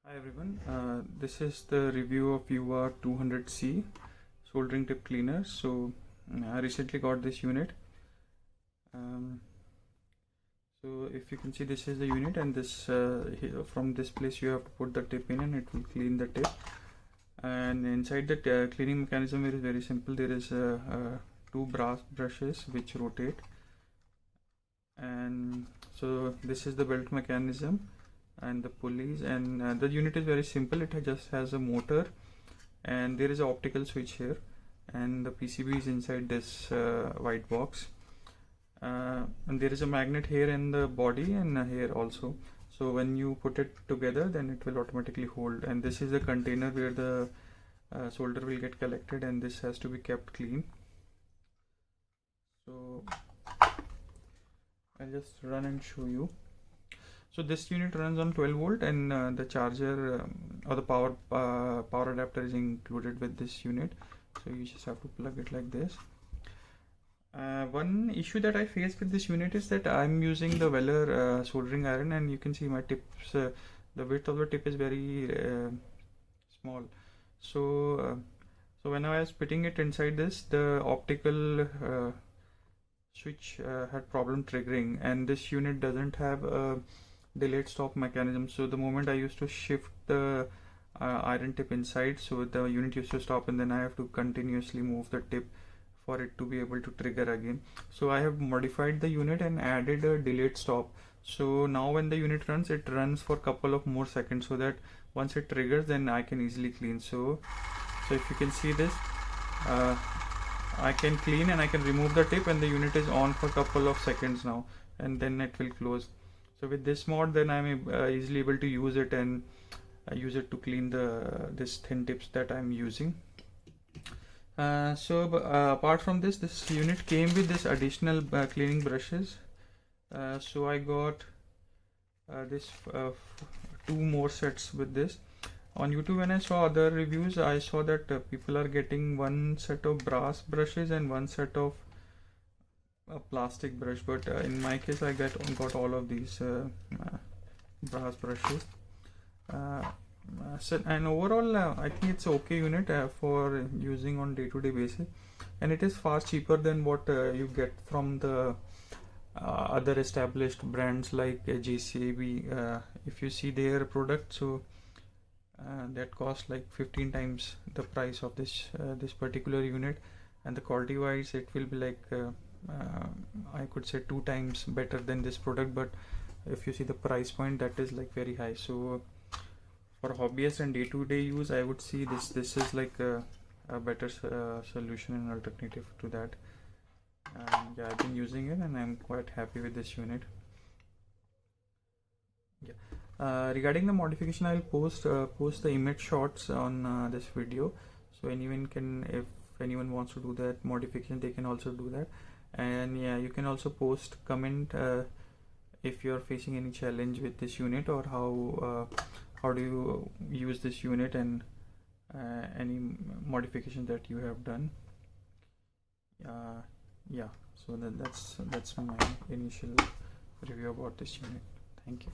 Hi everyone, this is the review of Yihua 200C soldering tip cleaner. So I recently got this unit. So if you can see, this is the unit, and this here, from this place you have to put the tip in and it will clean the tip. And inside the cleaning mechanism, it is very simple. There is two brass brushes which rotate, and so this is the belt mechanism and the pulleys, and the unit is very simple. It just has a motor, and there is an optical switch here, and the PCB is inside this white box, and there is a magnet here in the body and here also. So when you put it together, then it will automatically hold, and this is the container where the solder will get collected, and this has to be kept clean. So I'll just run and show you. So this unit runs on 12 volt, and the charger or the power adapter is included with this unit. So you just have to plug it like this. One issue that I face with this unit is that I'm using the Weller soldering iron, and you can see my tips, the width of the tip is very small. So when I was putting it inside this, the optical switch had problem triggering, and this unit doesn't have a delayed stop mechanism. So the moment I used to shift the iron tip inside, so the unit used to stop, and then I have to continuously move the tip for it to be able to trigger again. So I have modified the unit and added a delayed stop. So now when the unit runs, it runs for a couple of more seconds, so that once it triggers, then I can easily clean. So if you can see this, I can clean and I can remove the tip, and the unit is on for a couple of seconds now, and then it will close. So with this mod, then I'm easily able to use it and use it to clean this thin tips that I'm using. Apart from this unit came with this additional cleaning brushes. So I got this two more sets with this. On YouTube, when I saw other reviews, I saw that people are getting one set of brass brushes and one set of a plastic brush, but in my case I got all of these brass brushes. And overall, I think it's okay unit for using on day-to-day basis, and it is far cheaper than what you get from the other established brands like JCB. If you see their product, so that costs like 15 times the price of this particular unit, and the quality wise it will be like I could say 2 times better than this product. But if you see the price point, that is like very high. So for hobbyist and day-to-day use, I would see this is like a better solution and alternative to that. Yeah, I've been using it and I'm quite happy with this unit. Yeah. Regarding the modification, I'll post the image shots on this video, so anyone can, if anyone wants to do that modification, they can also do that. And yeah, you can also comment if you're facing any challenge with this unit, or how do you use this unit, and any modification that you have done. Yeah, so that's my initial review about this unit. Thank you.